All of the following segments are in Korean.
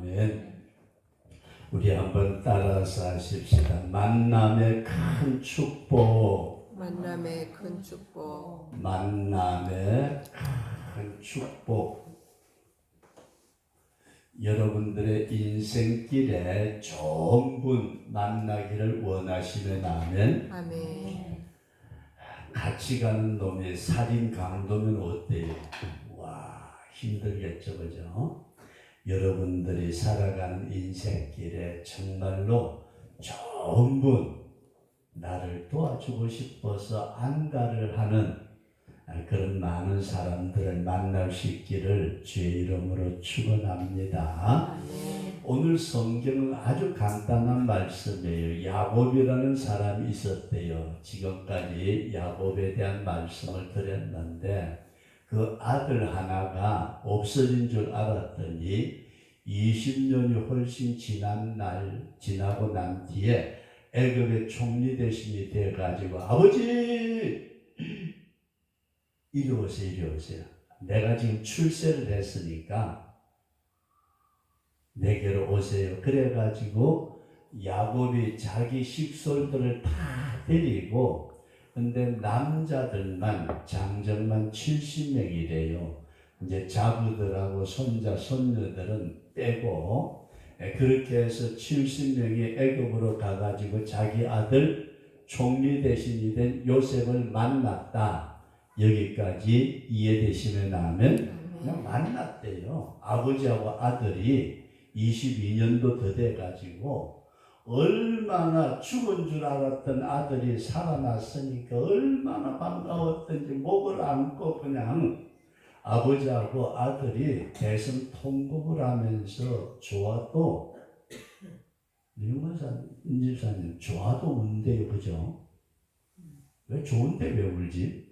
아멘. 우리 한번 따라서 하십시다. 만남의 큰 축복. 만남의 큰 축복. 만남의 큰 축복. 여러분들의 인생길에 좋은 분 만나기를 원하시면 아멘. 아멘. 같이 가는 놈이 살인 강도면 어때요? 와, 힘들겠죠, 그죠? 여러분들이 살아가는 인생길에 정말로 좋은 분, 나를 도와주고 싶어서 안가를 하는 그런 많은 사람들을 만날 수 있기를 주의 이름으로 축원합니다. 오늘 성경은 아주 간단한 말씀이에요. 야곱이라는 사람이 있었대요. 지금까지 야곱에 대한 말씀을 드렸는데 그 아들 하나가 없어진 줄 알았더니 20년이 훨씬 지나고 난 뒤에 애굽의 총리 대신이 돼가지고 아버지 이리 오세요. 내가 지금 출세를 했으니까 내게로 오세요. 그래가지고 야곱이 자기 식솔들을 다 데리고 근데 남자들만 장정만 70명이래요. 이제 자부들하고 손자 손녀들은 빼고 그렇게 해서 70명이 애굽으로 가가지고 자기 아들 총리 대신이 된 요셉을 만났다. 여기까지 이해되시면 하면 그냥 만났대요. 아버지하고 아들이 22년도 더 돼가지고 얼마나 죽은 줄 알았던 아들이 살아났으니까 얼마나 반가웠던지 목을 안고 그냥 아버지하고 아들이 대성통곡을 하면서 좋아도 임집사님 좋아도 운대요, 그죠? 왜 좋은데 왜 울지?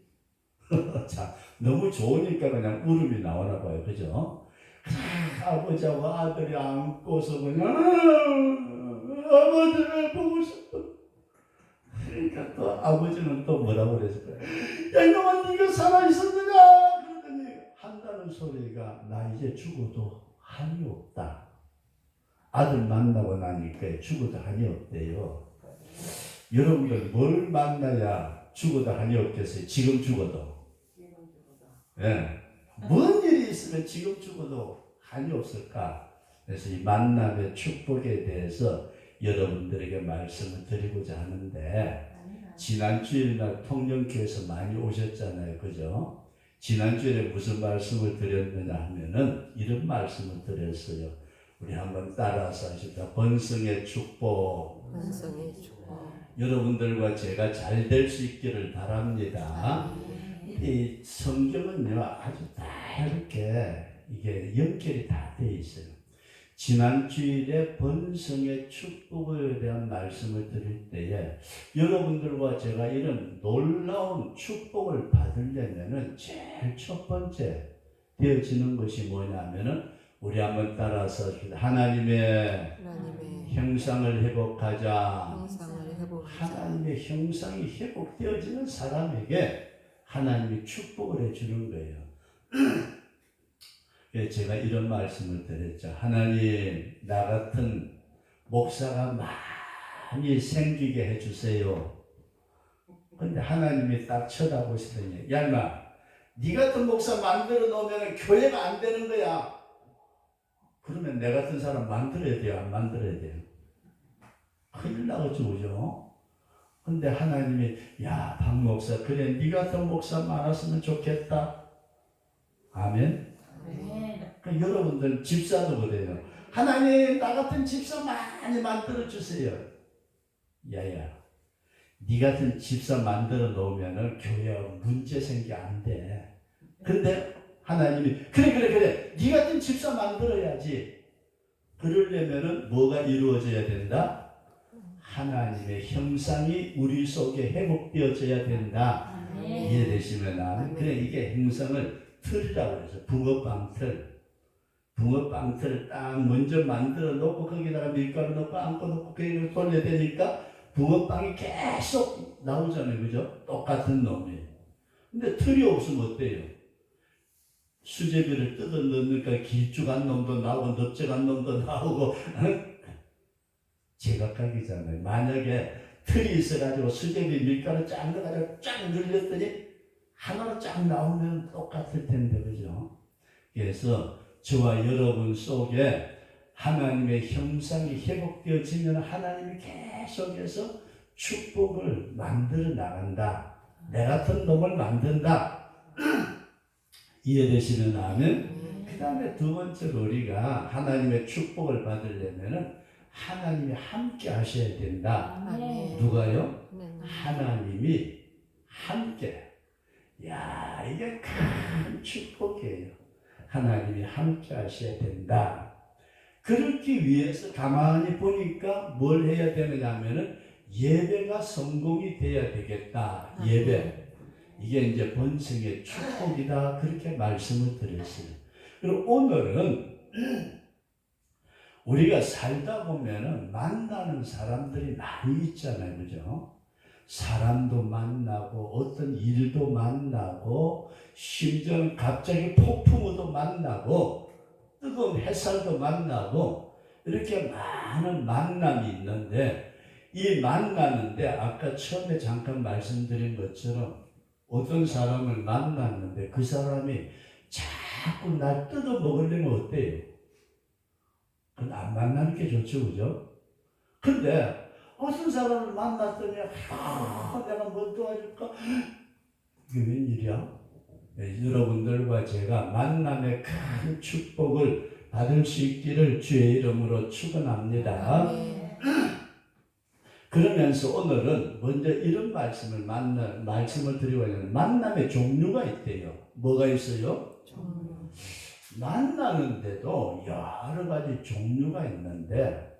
자, 너무 좋으니까 그냥 울음이 나오나 봐요, 그죠? 아버지하고 아들이 안고서 그냥 아버지를 보고 싶어. 그러니까 또 아버지는 또 뭐라고 그랬을까요? 야 이놈아 네가 살아있었느냐? 그러더니 한다는 소리가 나 이제 죽어도 한이 없다. 아들 만나고 나니까 죽어도 한이 없대요. 여러분들 뭘 만나야 죽어도 한이 없겠어요? 지금 죽어도. 예. 뭔 일이 있으면 지금 죽어도 한이 없을까? 그래서 이 만남의 축복에 대해서 여러분들에게 말씀을 드리고자 하는데 지난주일날 통영교회에서 많이 오셨잖아요. 그죠? 지난주에 무슨 말씀을 드렸느냐 하면은 이런 말씀을 드렸어요. 우리 한번 따라서 하십시다. 번성의 축복. 번성의 축복. 여러분들과 제가 잘 될 수 있기를 바랍니다. 이 성경은요 아주 다 이렇게 이게 연결이 다 되어 있어요. 지난 주일에 번성의 축복에 대한 말씀을 드릴 때에 여러분들과 제가 이런 놀라운 축복을 받으려면은 제일 첫 번째 되어지는 것이 뭐냐면은 우리 한번 따라서 하나님의 형상을 회복하자. 하나님의 형상이 회복되어지는 사람에게 하나님이 축복을 해주는 거예요. 제가 이런 말씀을 드렸죠. 하나님, 나 같은 목사가 많이 생기게 해주세요. 근데 하나님이 딱 쳐다보시더니 야 인마, 네 같은 목사 만들어 놓으면 교회가 안 되는 거야. 그러면 내 같은 사람 만들어야 돼요? 안 만들어야 돼요? 큰일 나겠죠, 그죠? 근데 하나님이 야, 박 목사 그래 네 같은 목사 많았으면 좋겠다. 아멘. 그러니까 여러분들 집사도 그래요. 하나님 나 같은 집사 많이 만들어 주세요. 야야, 네 같은 집사 만들어 놓으면은 교회가 문제 생기 안 돼. 근데 하나님이 그래 네 같은 집사 만들어야지. 그러려면은 뭐가 이루어져야 된다? 하나님의 형상이 우리 속에 회복되어져야 된다. 이해되시면 아멘. 그래 이게 형상을 틀이라고 해서 붕어빵틀을 딱 먼저 만들어 놓고 거기다가 밀가루 넣고 안고 놓고 그걸 돌려야 되니까 붕어빵이 계속 나오잖아요, 그죠? 똑같은 놈이. 근데 틀이 없으면 어때요? 수제비를 뜯어 넣으니까 길쭉한 놈도 나오고 넓적한 놈도 나오고 제각각이잖아요. 만약에 틀이 있어가지고 수제비 밀가루 쫙 넣어가지고 쫙 눌렸더니 하나로 쫙 나오면 똑같을 텐데, 그죠? 그래서 저와 여러분 속에 하나님의 형상이 회복되어지면 하나님이 계속해서 축복을 만들어 나간다. 내 같은 놈을 만든다. 이해되시는 아멘? 그 다음에 두 번째로 우리가 하나님의 축복을 받으려면 하나님이 함께 하셔야 된다. 아멘. 누가요? 아멘. 하나님이 함께. 야, 이게 큰 축복이에요. 하나님이 함께 하셔야 된다. 그렇기 위해서 가만히 보니까 뭘 해야 되느냐 하면은 예배가 성공이 돼야 되겠다. 예배. 이게 이제 번성의 축복이다. 그렇게 말씀을 드렸어요. 그리고 오늘은 우리가 살다 보면은 만나는 사람들이 많이 있잖아요. 그죠? 사람도 만나고 어떤 일도 만나고 심지어는 갑자기 폭풍우도 만나고 뜨거운 햇살도 만나고 이렇게 많은 만남이 있는데 이 만나는데 아까 처음에 잠깐 말씀드린 것처럼 어떤 사람을 만났는데 그 사람이 자꾸 날 뜯어 먹으려면 어때요? 그건 안 만나는 게 좋죠, 그죠? 근데 어떤 사람을 만났더니 내가 뭐 도와줄까? 이게 웬일이야? 네, 여러분들과 제가 만남의 큰 축복을 받을 수 있기를 주의 이름으로 축원합니다. 그러면서 오늘은 먼저 이런 말씀을 드리고 있는 만남의 종류가 있대요. 뭐가 있어요? 만나는데도 여러 가지 종류가 있는데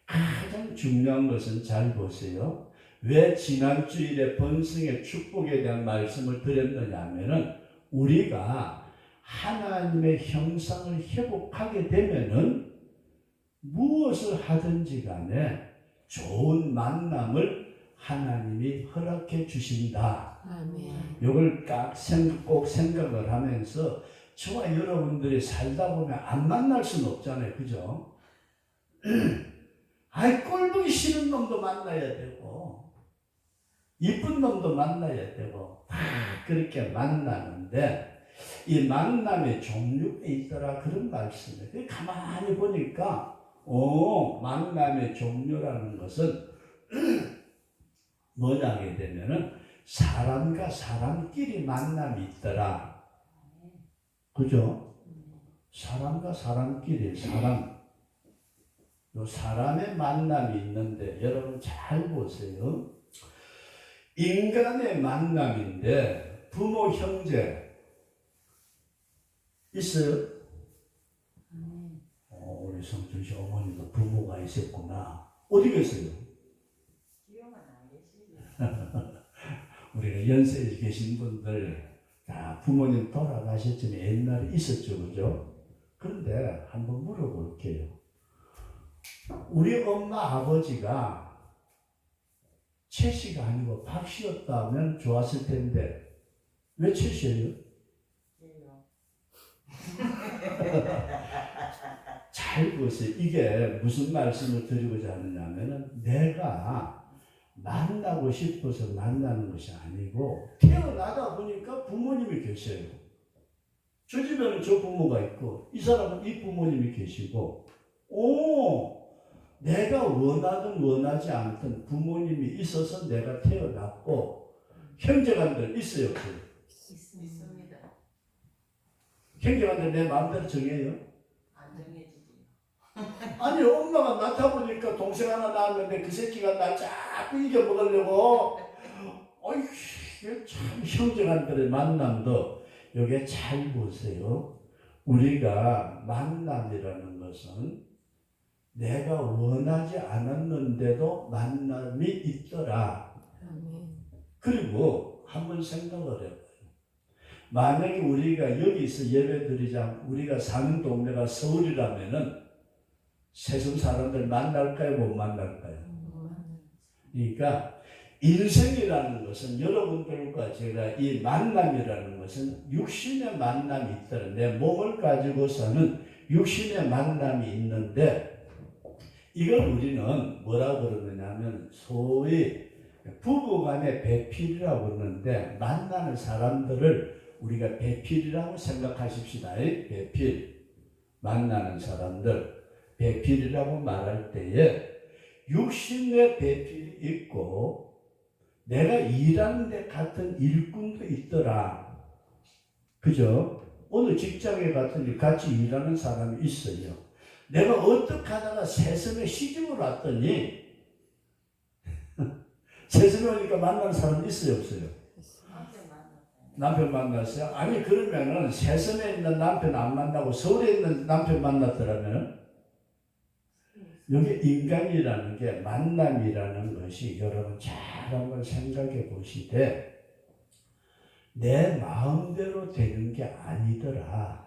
가장 중요한 것은 잘 보세요. 왜 지난 주일에 번성의 축복에 대한 말씀을 드렸느냐 하면은 우리가 하나님의 형상을 회복하게 되면은 무엇을 하든지 간에 좋은 만남을 하나님이 허락해 주신다. 아멘. 이걸 꼭 생각을 하면서 저와 여러분들이 살다 보면 안 만날 수는 없잖아요. 그죠? 아이, 꼴보기 싫은 놈도 만나야 되고 이쁜 놈도 만나야 되고 다 그렇게 만나는데 이 만남의 종류가 있더라 그런 말씀이에요. 가만히 보니까 만남의 종류라는 것은 뭐냐 하게 되면은 사람과 사람끼리 만남이 있더라. 그죠? 사람과 사람끼리 사람의 만남이 있는데 여러분 잘 보세요. 인간의 만남인데 부모 형제 있어요? 우리 성준 씨 어머니도 부모가 있었구나. 어디 계세요? 우리가 연세에 계신 분들 다 부모님 돌아가셨지만 옛날에 있었죠, 그죠? 그런데 한번 물어볼게요. 우리 엄마 아버지가 최 씨가 아니고 박 씨였다면 좋았을 텐데 왜 최 씨예요? 잘 보세요. 이게 무슨 말씀을 드리고자 하느냐면은 내가 만나고 싶어서 만나는 것이 아니고 태어나다 보니까 부모님이 계셔요. 저 집에는 저 부모가 있고 이 사람은 이 부모님이 계시고 내가 원하든 원하지 않든 부모님이 있어서 내가 태어났고 형제간들 있어요, 없어요? 있습니다. 형제간들 내 마음대로 정해요? 안 정해지지. 아니 엄마가 낳다 보니까 동생 하나 낳았는데 그 새끼가 날 자꾸 이겨먹으려고 어이 참 형제간들의 만남도 요게 잘 보세요. 우리가 만남이라는 것은 내가 원하지 않았는데도 만남이 있더라. 그리고 한번 생각을 해봐요. 만약에 우리가 여기서 예배드리자 우리가 사는 동네가 서울이라면은 세상 사람들 만날까요? 못 만날까요? 그러니까 인생이라는 것은 여러분들과 제가 이 만남이라는 것은 육신의 만남이 있다는 내 몸을 가지고서는 육신의 만남이 있는데 이걸 우리는 뭐라고 그러느냐면 소위 부부간의 배필이라고 그러는데 만나는 사람들을 우리가 배필이라고 생각하십시다. 배필. 만나는 사람들 배필이라고 말할 때에 육신의 배필이 있고 내가 일하는 데 같은 일꾼도 있더라. 그죠? 어느 직장에 갔더니 같이 일하는 사람이 있어요. 내가 어떻게 하다가 세상에 시집을 왔더니 세상에 오니까 만나는 사람 있어요, 없어요? 남편 만났어요? 아니 그러면은 세상에 있는 남편 안 만나고 서울에 있는 남편 만났더라면 여기 인간이라는 게 만남이라는 것이 여러분 잘 한번 생각해 보시되 내 마음대로 되는 게 아니더라.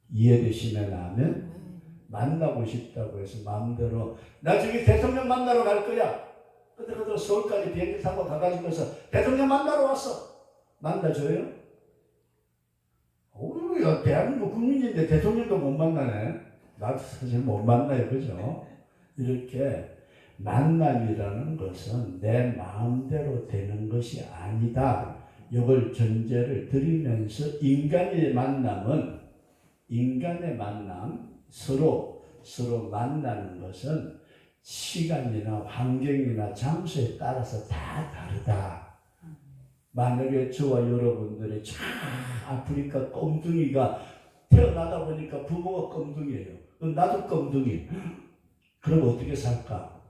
이해되시면 하면 만나고 싶다고 해서 마음대로 나 저기 대통령 만나러 갈 거야. 그때 서울까지 비행기 타고 가가지고서 대통령 만나러 왔어. 만나줘요? 야, 대한민국 국민인데 대통령도 못 만나네. 나도 사실 못 만나요. 그죠? 이렇게 만남이라는 것은 내 마음대로 되는 것이 아니다. 이걸 전제를 드리면서 인간의 만남은 인간의 만남 서로 만나는 것은 시간이나 환경이나 장소에 따라서 다 다르다. 만약에 저와 여러분들이 참 아프리카 껌둥이가 태어나다 보니까 부모가 껌둥이에요. 그럼 나도 껌둥이. 그럼 어떻게 살까?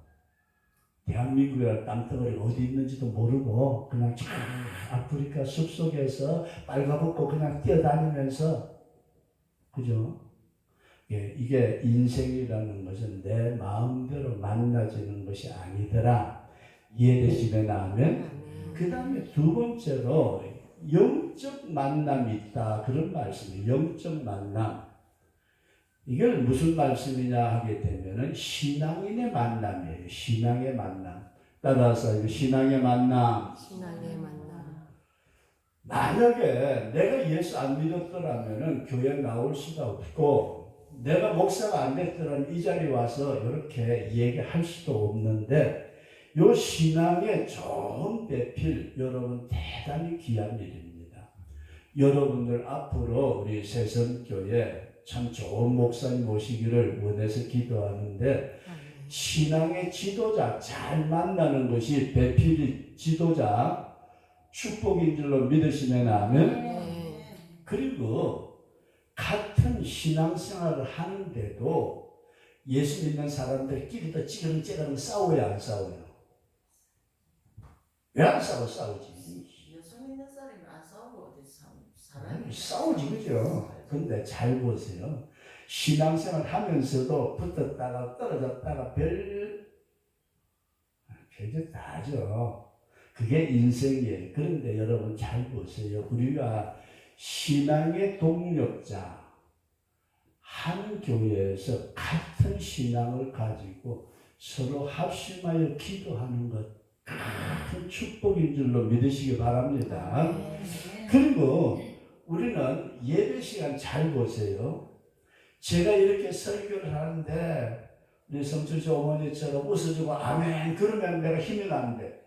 대한민국이라는 땅덩어리가 어디 있는지도 모르고 그냥 참 아프리카 숲속에서 빨가벗고 그냥 뛰어다니면서 그죠? 예, 이게 인생이라는 것은 내 마음대로 만나지는 것이 아니더라. 이해되시면 하면 그 다음에 두 번째로 영적 만남이 있다. 그런 말씀이에요. 영적 만남. 이걸 무슨 말씀이냐 하게 되면은 신앙인의 만남이에요. 신앙의 만남. 따라서 신앙의 만남. 신앙의 만남. 만약에 내가 예수 안 믿었더라면은 교회 나올 수가 없고 내가 목사가 안 됐더라면 이 자리에 와서 이렇게 얘기할 수도 없는데 요 신앙의 좋은 배필 여러분 대단히 귀한 일입니다. 여러분들 앞으로 우리 새성교회 참 좋은 목사님 모시기를 원해서 기도하는데 신앙의 지도자 잘 만나는 것이 배필 지도자 축복인 줄로 믿으시면 하면 그리고 같은 신앙생활을 하는데도 예수 믿는 사람들끼리도 찌그렁찌그렁 싸워야 안 싸워요? 왜 안 싸우지? 여성 있는 사람이 안 싸우고 어디 사람이 싸우지 그죠? 근데 잘 보세요. 신앙생활 하면서도 붙었다가 떨어졌다가 별짓 다 하죠. 그게 인생이에요. 그런데 여러분 잘 보세요. 우리가 신앙의 동력자 한 교회에서 같은 신앙을 가지고 서로 합심하여 기도하는 것 같은 축복인 줄로 믿으시기 바랍니다. 그리고 우리는 예배 시간 잘 보세요. 제가 이렇게 설교를 하는데 우리 성춘씨 어머니처럼 웃어주고 아멘 그러면 내가 힘이 나는데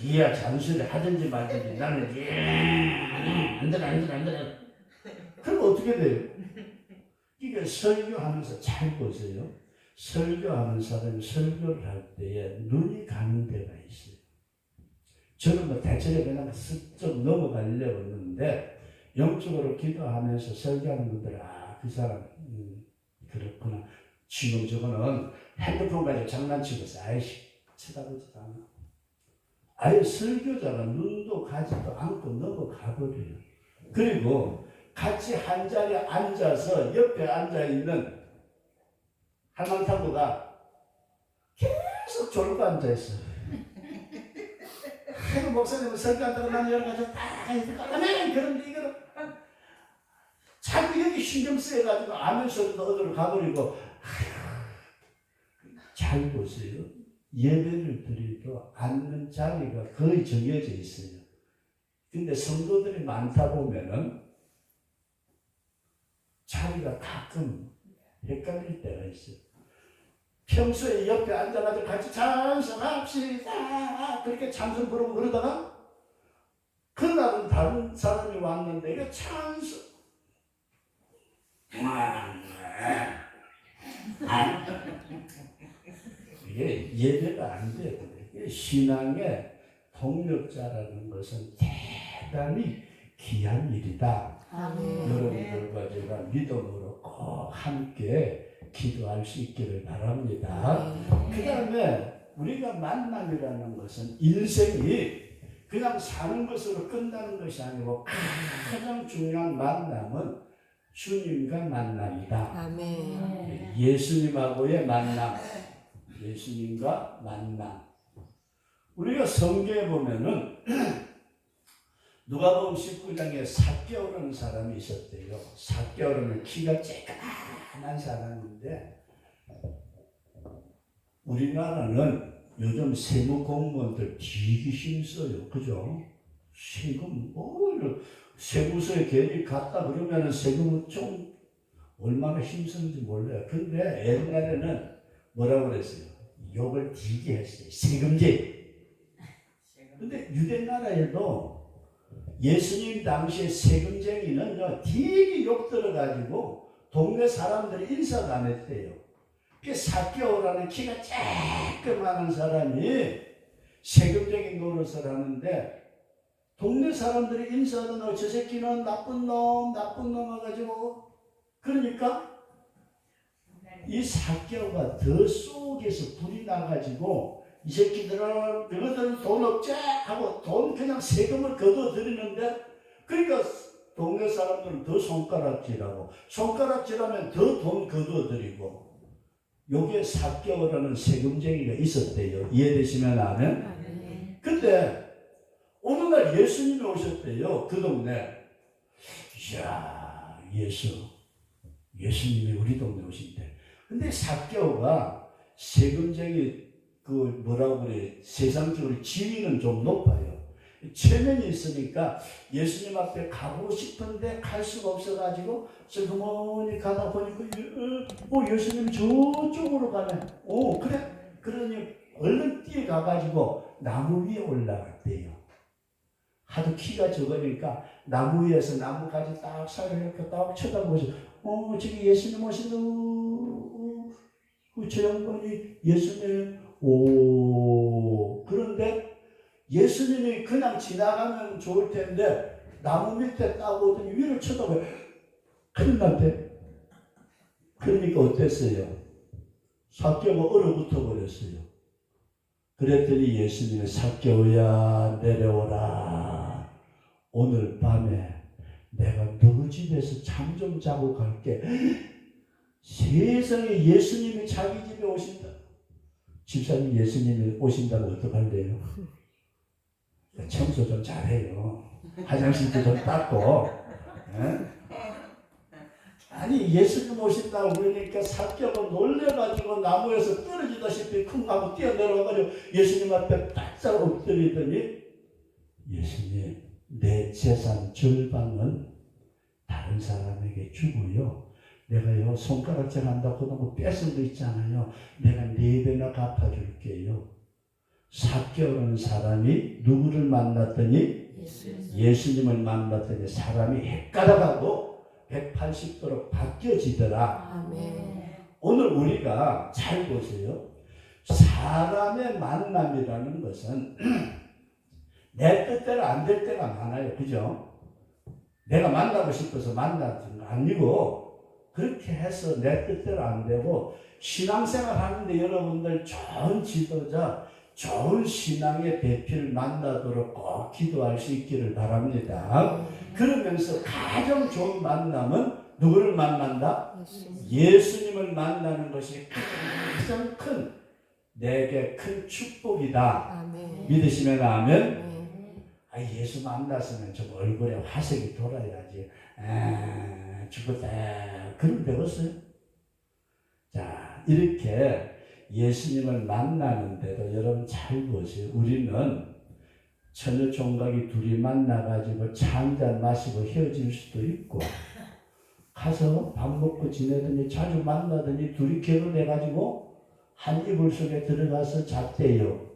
이야 잔소리 하든지 말든지 나는 안 되나 그럼 어떻게 돼요? 이게 설교하면서 잘 보세요. 설교하는 사람이 설교를 할 때에 눈이 가는 데가 있어요. 저는 뭐 대체로 그냥 슬쩍 넘어가려고 했는데 영적으로 기도하면서 설교하는 분들은 그 사람 그렇구나. 지금 저거는 핸드폰 가지고 장난치고 아이씨 쳐다보지도 않아. 아예 설교자가 눈도 가지도 않고 넘어가버려요. 그리고 같이 한 자리에 앉아서 옆에 앉아있는 할망타부가 계속 졸고 앉아있어요. 그리고 목사님은 설교한다고 난 여러 가지 다 아멘 그런데 이거는 자꾸 여기 신경 쓰여가지고 아멘 소리도 어디로 가버리고 잘 잘 보세요. 예배를 드려도 앉는 자리가 거의 정해져 있어요. 근데 성도들이 많다 보면은 자리가 가끔 헷갈릴 때가 있어요. 평소에 옆에 앉아가지고 같이 찬송합시다 그렇게 찬송 부르고 그러다가 그날은 다른 사람이 왔는데 이거 찬송 이게 예배가 안 돼요. 신앙의 동력자라는 것은 대단히 귀한 일이다. 아멘. 여러분들과 제가 믿음으로 꼭 함께 기도할 수 있기를 바랍니다. 그 다음에 우리가 만남이라는 것은 인생이 그냥 사는 것으로 끝나는 것이 아니고 가장 중요한 만남은 주님과 만남이다. 아멘. 예수님하고의 만남, 예수님과 만남. 우리가 성경에 보면은 누가복음 19장에 삭개오라는 사람이 있었대요. 삭개오는 키가 쬐끈한 사람인데 우리나라는 요즘 세무 공무원들 되게 힘써요. 그죠? 세금 세무서에 괜히 갔다 그러면은 세금은 좀 얼마나 힘쓰는지 몰라요. 근데 옛날에는 뭐라고 그랬어요? 욕을 되게 했어요. 세금제. 근데 유대 나라에도 예수님 당시에 세금쟁이는요, 되게 욕 들어가지고 동네 사람들이 인사도 안 했대요. 그 삭개오라는 키가 쬐끄만한 사람이 세금쟁이 노릇을 하는데 동네 사람들이 인사하는 저 새끼는 나쁜 놈 해가지고 그러니까 이 삭개오가 더 속에서 불이 나가지고 이 새끼들은 너희들은 돈 없지? 하고 돈 그냥 세금을 걷어들이는데 그러니까 동네 사람들은 더 손가락질하고 손가락질하면 더 돈 걷어들이고 요게 삭개오라는 세금쟁이가 있었대요. 이해되시면 아멘? 근데 어느 날 예수님이 오셨대요. 그 동네. 이야 예수님이 우리 동네 오신대. 근데 삭개오가 세금쟁이 그 뭐라고 그래 세상적으로 지위는 좀 높아요. 체면이 있으니까 예수님 앞에 가고 싶은데 갈 수가 없어가지고 슬그머니 가다 보니까 예수님 저쪽으로 가네. 그래 그러니 얼른 뛰어가가지고 나무 위에 올라갔대요. 하도 키가 적으니까 나무 위에서 나무까지 딱 살을 이렇게 딱 쳐다보면서 저기 예수님 오신다. 저 양반이 예수님 그런데 예수님이 그냥 지나가면 좋을 텐데 나무 밑에 딱 오더니 위를 쳐다봐요. 큰일 났대. 그러니까 어땠어요? 삭개오가 얼어붙어 버렸어요. 그랬더니 예수님이 삭개오야 내려오라. 오늘 밤에 내가 너 집에서 잠 좀 자고 갈게. 세상에 예수님이 자기 집에 오신다. 집사님 예수님이 오신다고 어떡할래요? 청소 좀 잘해요. 화장실도 좀 닦고. 아니 예수님 오신다고 그러니까 삭개오가 놀래가지고 나무에서 떨어지다시피 쿵 하고 뛰어내려가지고 예수님 앞에 바짝 엎드리더니 예수님 내 재산 절반은 다른 사람에게 주고요. 내가요 손가락질 한다고 너무 뺏은 거 있잖아요. 내가 4배나 갚아줄게요. 삭개오라는 사람이 누구를 만났더니 예수님을 만났더니 사람이 헷갈아가고 180도로 바뀌어지더라. 아멘. 오늘 우리가 잘 보세요. 사람의 만남이라는 것은 내 뜻대로 안 될 때가 많아요. 그죠? 내가 만나고 싶어서 만나는 거 아니고 그렇게 해서 내 뜻대로 안 되고 신앙생활 하는데 여러분들 좋은 지도자, 좋은 신앙의 대표를 만나도록 꼭 기도할 수 있기를 바랍니다. 그러면서 가장 좋은 만남은 누구를 만난다? 예수님을 만나는 것이 가장 큰 내게 큰 축복이다. 아멘. 믿으시면 아멘. 아멘. 예수 만났으면 좀 얼굴에 화색이 돌아야지. 죽었다. 그런 데 없어요. 자, 이렇게 예수님을 만나는데도 여러분 잘 보세요. 우리는 처녀 총각이 둘이 만나가지고 차 한잔 마시고 헤어질 수도 있고, 가서 밥 먹고 지내더니 자주 만나더니 둘이 결혼해가지고 한 이불 속에 들어가서 잤대요.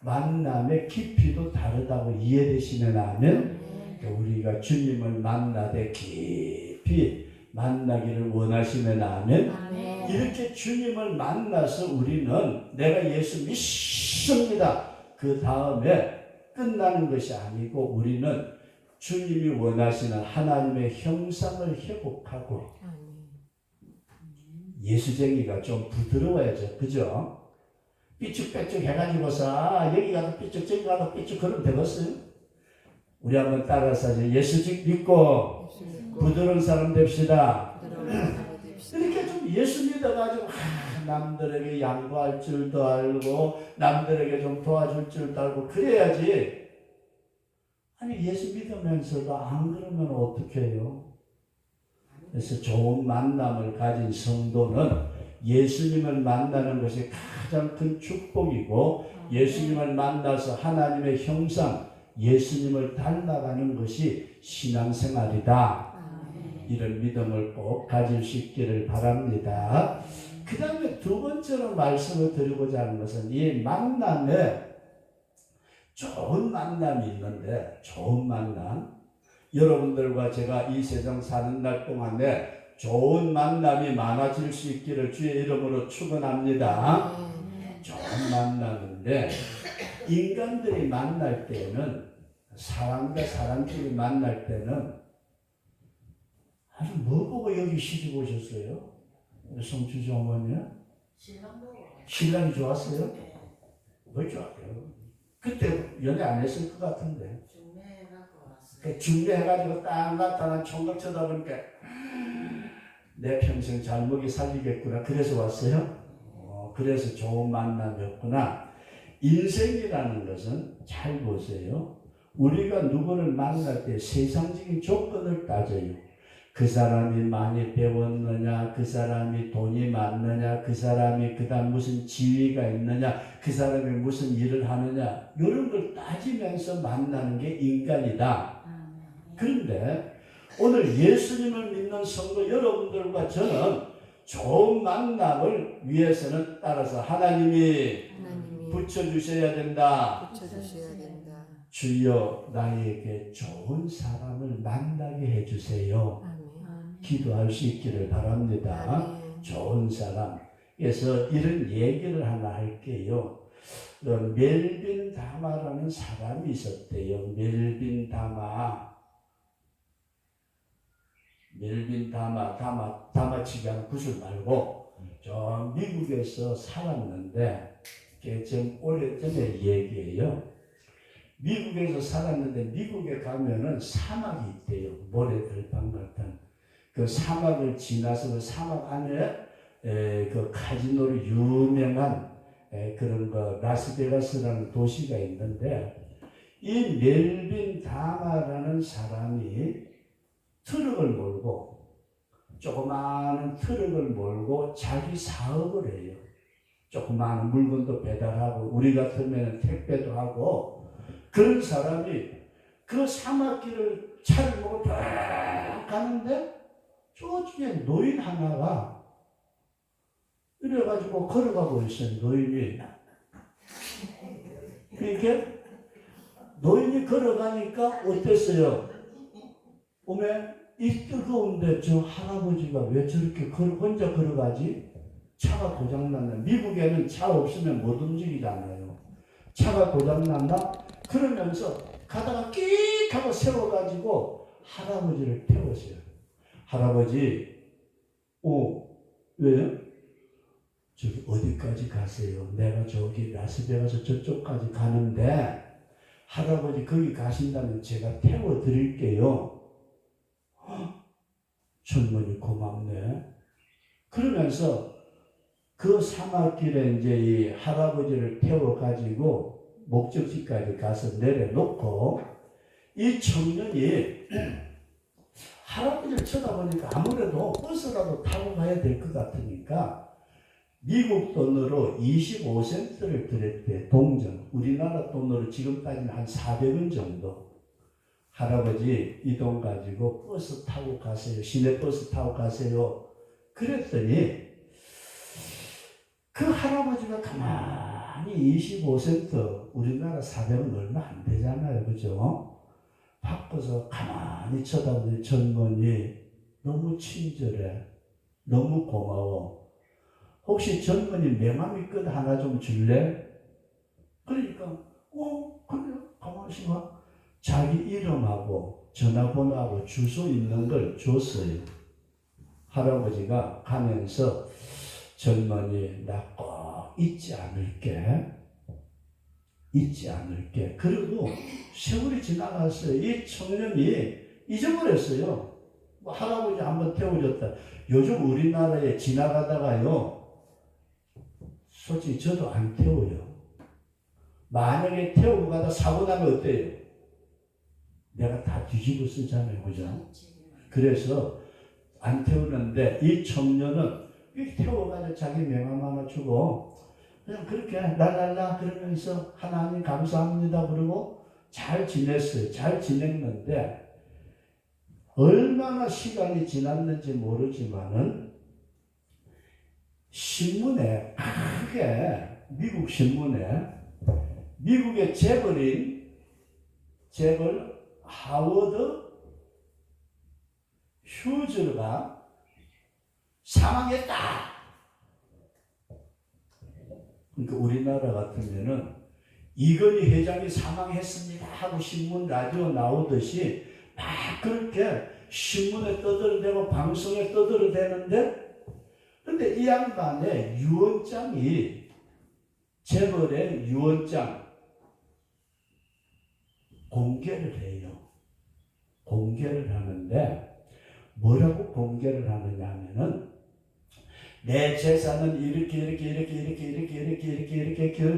만남의 깊이도 다르다고 이해되시면 아멘. 우리가 주님을 만나되 깊이 만나기를 원하시면 아멘. 아멘. 이렇게 주님을 만나서 우리는 내가 예수 믿습니다. 그 다음에 끝나는 것이 아니고 우리는 주님이 원하시는 하나님의 형상을 회복하고, 예수쟁이가 좀 부드러워야죠. 그죠? 삐죽빼죽 해가지고서 여기 가도 삐죽 저기 가도 삐죽 그러면 되겠어요? 우리 한번 따라서 예수 믿고 부드러운 사람 됩시다. 이렇게 좀 예수 믿어가지고 남들에게 양보할 줄도 알고 남들에게 좀 도와줄 줄도 알고 그래야지. 아니 예수 믿으면서도 안 그러면 어떻게 해요? 그래서 좋은 만남을 가진 성도는 예수님을 만나는 것이 가장 큰 축복이고, 예수님을 만나서 하나님의 형상, 예수님을 닮아가는 것이 신앙생활이다. 이런 믿음을 꼭 가질 수 있기를 바랍니다. 그 다음에 두 번째로 말씀을 드리고자 하는 것은 이 만남에 좋은 만남이 있는데, 좋은 만남, 여러분들과 제가 이 세상 사는 날 동안에 좋은 만남이 많아질 수 있기를 주의 이름으로 축원합니다. 좋은 만남인데, 인간들이 만날 때는, 사람과 사람끼리 만날 때는 아주 뭐 보고 여기 시집 오셨어요? 송주지 어머니? 신랑 보고. 신랑이 좋았어요? 네. 왜 좋았대요? 그때 연애 안 했을 것 같은데. 중매해갖고 왔어요. 준비해가지고 딱 나타난 총각 쳐다보니까 내 평생 잘 먹이 살리겠구나. 그래서 왔어요? 그래서 좋은 만남이었구나. 인생이라는 것은 잘 보세요. 우리가 누구를 만날 때 세상적인 조건을 따져요. 그 사람이 많이 배웠느냐, 그 사람이 돈이 많느냐, 그 사람이 그다음 무슨 지위가 있느냐, 그 사람이 무슨 일을 하느냐, 이런 걸 따지면서 만나는 게 인간이다. 그런데 오늘 예수님을 믿는 성도 여러분들과 저는 좋은 만남을 위해서는 따라서 하나님이 붙여주셔야 된다. 주여 나에게 좋은 사람을 만나게 해주세요. 기도할 수 있기를 바랍니다. 좋은 사람. 그래서 이런 얘기를 하나 할게요. 멜빈 다마라는 사람이 있었대요. 멜빈 다마. 다마치기 하는 구슬 말고 저 미국에서 살았는데, 좀 오래전에 얘기예요. 미국에서 살았는데 미국에 가면은 사막이 있대요. 모래들방 같은. 그 사막을 지나서 그 사막 안에 그 카지노로 유명한 그런 거 라스베가스라는 도시가 있는데, 이 멜빈 다마라는 사람이 트럭을 몰고, 조그마한 트럭을 몰고 자기 사업을 해요. 조그마한 물건도 배달하고 우리 같으면 택배도 하고, 그런 사람이 그 사막길을 차를 몰고 쫙 가는데 저쪽에 노인 하나가 이래가지고 걸어가고 있어요. 노인이. 그러니까 노인이 걸어가니까 어땠어요? 오메 이 뜨거운데 저 할아버지가 왜 저렇게 혼자 걸어가지? 차가 고장났나? 미국에는 차 없으면 못 움직이잖아요. 차가 고장났나? 그러면서 가다가 끽 하고 세워가지고 할아버지를 태웠어요. 할아버지, 왜요? 저기 어디까지 가세요? 내가 저기 라스베가스 저쪽까지 가는데 할아버지 거기 가신다면 제가 태워드릴게요. 젊은이 고맙네. 그러면서 그 사막길에 이제 이 할아버지를 태워가지고 목적지까지 가서 내려놓고, 이 청년이 할아버지를 쳐다보니까 아무래도 버스라도 타고 가야 될 것 같으니까 미국 돈으로 25센트를 드렸대. 동전. 우리나라 돈으로 지금까지는 한 400원 정도. 할아버지 이 돈 가지고 버스 타고 가세요. 시내 버스 타고 가세요. 그랬더니 그 할아버지가 가만히 25센트, 우리나라 400원 얼마 안 되잖아요. 그죠? 바꿔서 가만히 쳐다보니 젊은이 너무 친절해. 너무 고마워. 혹시 젊은이 명함이 끝 하나 좀 줄래? 그러니까 그래 가만히 있어. 자기 이름하고 전화번호하고 주소 있는 걸 줬어요. 할아버지가 가면서 젊은이 나 꼭 잊지 않을게. 그리고 세월이 지나갔어요. 이 청년이 잊어버렸어요. 할아버지 한번 태워줬다. 요즘 우리나라에 지나가다가요, 솔직히 저도 안 태워요. 만약에 태우고 가다 사고 나면 어때요? 내가 다 뒤집어 쓰잖아요. 그죠? 그래서 안 태우는데 이 청년은 이렇게 태워가지고 자기 명함 하나 주고 그냥 그렇게 랄랄라 그러면서 하나님 감사합니다 그러고 잘 지냈어요. 잘 지냈는데 얼마나 시간이 지났는지 모르지만은 신문에 크게 미국 신문에 미국의 재벌 하워드 휴즈가 사망했다. 그러니까 우리나라 같으면은 이건희 회장이 사망했습니다 하고 신문 라디오 나오듯이 막 그렇게 신문에 떠들어대고 방송에 떠들어대는데, 근데 이 양반의 유언장이 재벌의 유언장 공개를 해요. 공개를 하는데 뭐라고 공개를 하느냐 하면은 내 재산은 이렇게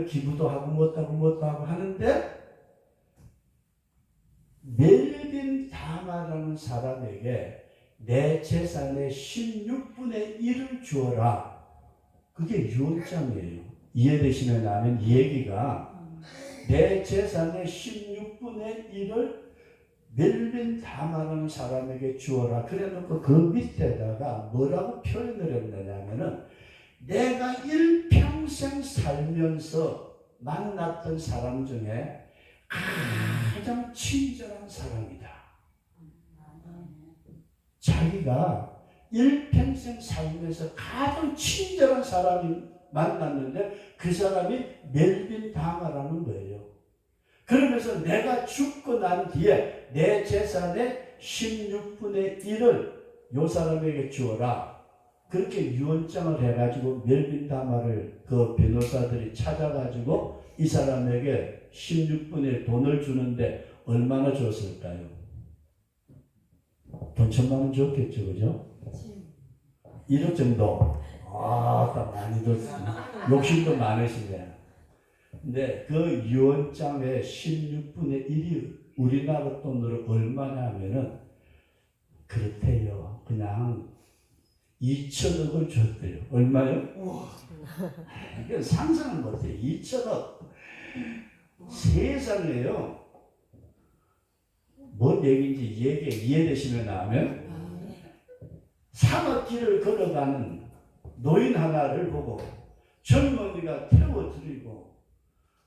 기부도 하고 뭣도 하고 하는데 멜빈 다마라는 사람에게 내 재산의 16분의 1을 주어라. 그게 유언장이에요. 이해되시면 아는 이 얘기가 내 재산의 16분의 1을 멜빈 다마라는 사람에게 주어라. 그래놓고 그 밑에다가 뭐라고 표현을 했느냐면은 내가 일평생 살면서 만났던 사람 중에 가장 친절한 사람이다. 자기가 일평생 살면서 가장 친절한 사람이 만났는데 그 사람이 멜빈 다마라는 거예요. 그러면서 내가 죽고 난 뒤에 내 재산의 16분의 1을 요 사람에게 주어라. 그렇게 유언장을 해가지고 멜빈 다마를 그 변호사들이 찾아가지고 이 사람에게 16분의 1 돈을 주는데 얼마나 줬을까요? 돈 1,000만 원 줬겠죠, 그죠? 1억 정도. 딱 많이 줬습니다. 욕심도 많으시네. 근데 그 유언장의 16분의 1이 우리나라 돈으로 얼마냐 하면은 그렇대요. 그냥 2천억을 줬대요. 얼마요? 이게 상상을 못해요. 2천억. 세상에요. 뭔 얘기인지 이해되시면 하면 사막길을 걸어가는 노인 하나를 보고 젊은이가 태워드리고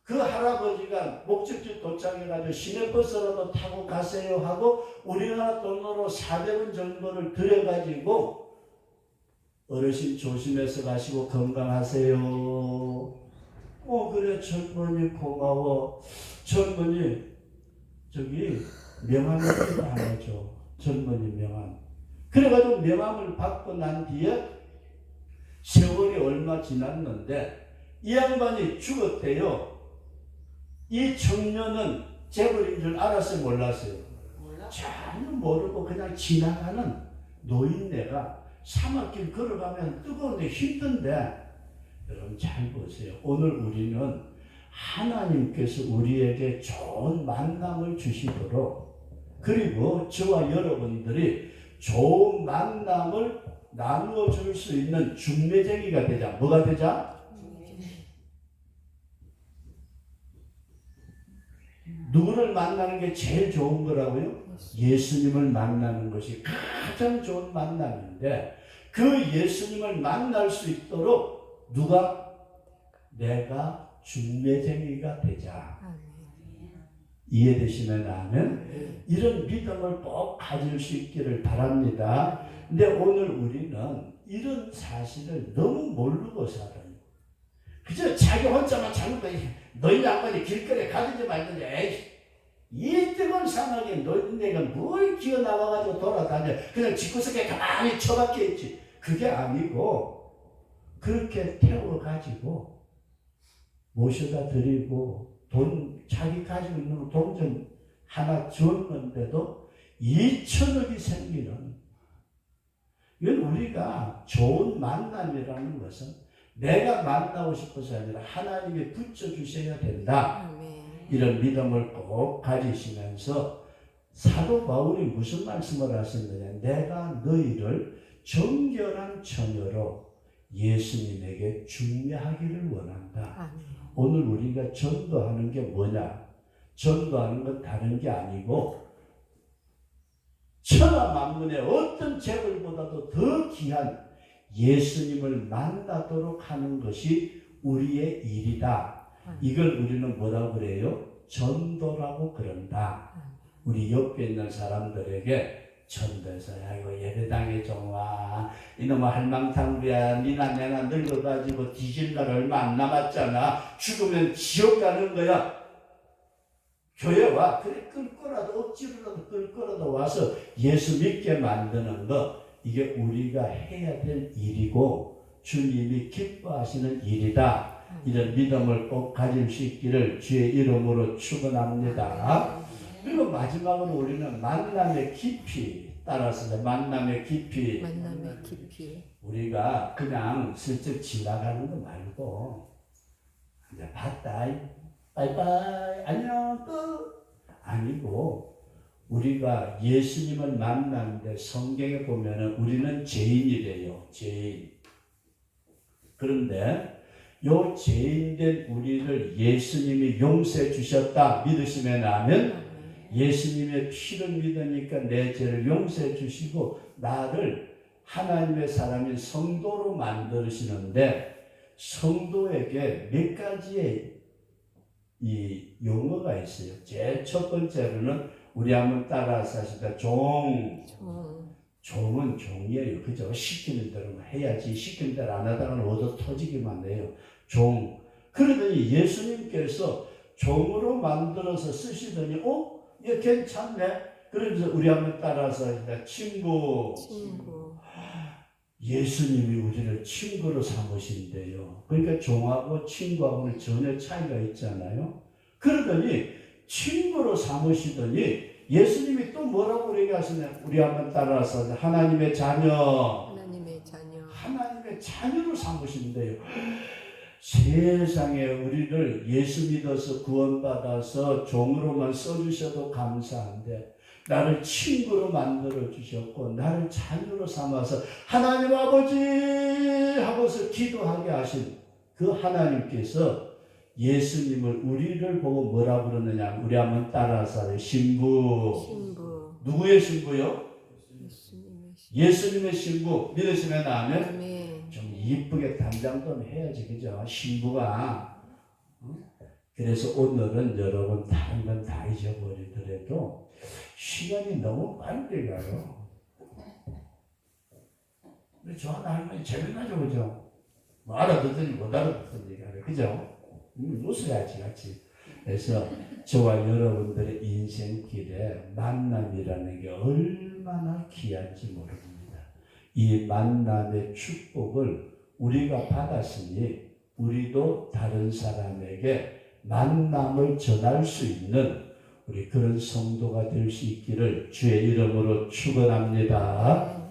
그 할아버지가 목적지 도착해가지고 시내버스라도 타고 가세요 하고 우리나라 돈으로 400원 정도를 들여가지고 어르신 조심해서 가시고 건강하세요. 그래 젊은이 고마워. 젊은이 저기 명함을 하나 줘. 젊은이 명함. 그래가지고 명함을 받고 난 뒤에 세월이 얼마 지났는데 이 양반이 죽었대요. 이 청년은 재벌인 줄 알았어요, 몰랐어요? 전혀 모르고 그냥 지나가는 노인네가 사막길 걸어가면 뜨거운데 힘든데, 여러분 잘 보세요. 오늘 우리는 하나님께서 우리에게 좋은 만남을 주시도록, 그리고 저와 여러분들이 좋은 만남을 나누어 줄 수 있는 중매쟁이가 되자. 뭐가 되자? 누구를 만나는 게 제일 좋은 거라고요? 예수님을 만나는 것이 가장 좋은 만남인데 그 예수님을 만날 수 있도록 누가? 내가 중매쟁이가 되자. 이해되시면 아멘? 이런 믿음을 꼭 가질 수 있기를 바랍니다. 근데 오늘 우리는 이런 사실을 너무 모르고 살아요. 그저 자기 혼자만 자는 거야. 너희 양반이 길거리에 가든지 말든지 에이 이 뜨거운 상황에 너희가 뭘 기어나와가지고 돌아다녀. 그냥 집구석에 가만히 처박혀 있지. 그게 아니고 그렇게 태워가지고 모셔다 드리고 돈 자기 가지고 있는 돈 좀 하나 줬는데도 2천억이 생기는 이건 우리가 좋은 만남이라는 것은 내가 만나고 싶어서 아니라 하나님이 붙여주셔야 된다. 이런 믿음을 꼭 가지시면서 사도 바울이 무슨 말씀을 하셨느냐. 내가 너희를 정결한 처녀로 예수님에게 중매하기를 원한다. 오늘 우리가 전도하는 게 뭐냐? 전도하는 건 다른 게 아니고 천하 만문의 어떤 재물보다도 더 귀한 예수님을 만나도록 하는 것이 우리의 일이다. 이걸 우리는 뭐라고 그래요? 전도라고 그런다. 우리 옆에 있는 사람들에게 전도해서 야 이거 예배당에 좀 와. 이놈의 할망탕부야. 니나 내나 늙어가지고 뒤질 날 얼마 안 남았잖아. 죽으면 지옥 가는 거야. 교회 와. 그래 끌거라도 억지로라도 끌거라도 와서 예수 믿게 만드는 거 이게 우리가 해야 될 일이고 주님이 기뻐하시는 일이다. 이런 믿음을 꼭 가질 수 있기를 주의 이름으로 축원합니다. 그리고 마지막으로 우리는 만남의 깊이 따라서 만남의 깊이. 우리가 그냥 슬쩍 지나가는 거 말고 이제 봤다 빠이빠이 안녕 끝 아니고 우리가 예수님을 만나는데 성경에 보면은 우리는 죄인이래요. 죄인. 그런데 요 죄인된 우리를 예수님이 용서해 주셨다 믿으시면 아멘. 예수님의 피를 믿으니까 내 죄를 용서해 주시고 나를 하나님의 사람인 성도로 만드시는데 성도에게 몇 가지의 이 용어가 있어요. 제일 첫 번째로는 우리 한번 따라서 하시다. 종은 종이에요. 그죠? 시키는 대로 해야지. 시키는 대로 안 하다가는 얻어 터지기만 해요. 종. 그러더니 예수님께서 종으로 만들어서 쓰시더니 얘 괜찮네. 그러면서 우리 한번 따라서 하시다. 친구. 예수님이 우리를 친구로 삼으신대요. 그러니까 종하고 친구하고는 전혀 차이가 있잖아요. 그러더니 친구로 삼으시더니 예수님이 또 뭐라고 얘기하시냐. 우리 한번 따라서 하나님의 자녀. 하나님의 자녀로 삼으신대요. 세상에 우리를 예수 믿어서 구원받아서 종으로만 써주셔도 감사한데 나를 친구로 만들어 주셨고 나를 자녀로 삼아서 하나님 아버지 하고서 기도하게 하신 그 하나님께서 예수님을 우리를 보고 뭐라 부르느냐. 우리 한번 따라서 신부. 누구의 신부요? 예수님의 신부. 믿으시면 아멘. 좀 이쁘게 단장도 해야지 그죠? 신부가. 그래서 오늘은 여러분 다른 건 다 잊어버리더라도 시간이 너무 빨리 가요. 근데 저 할머니 재미나죠 그죠? 뭐 알아듣더니 못 알아듣던 얘기하네 그죠? 웃어야지 같이. 그래서 저와 여러분들의 인생길에 만남이라는 게 얼마나 귀한지 모릅니다. 이 만남의 축복을 우리가 받았으니 우리도 다른 사람에게 만남을 전할 수 있는 우리 그런 성도가 될 수 있기를 주의 이름으로 축원합니다.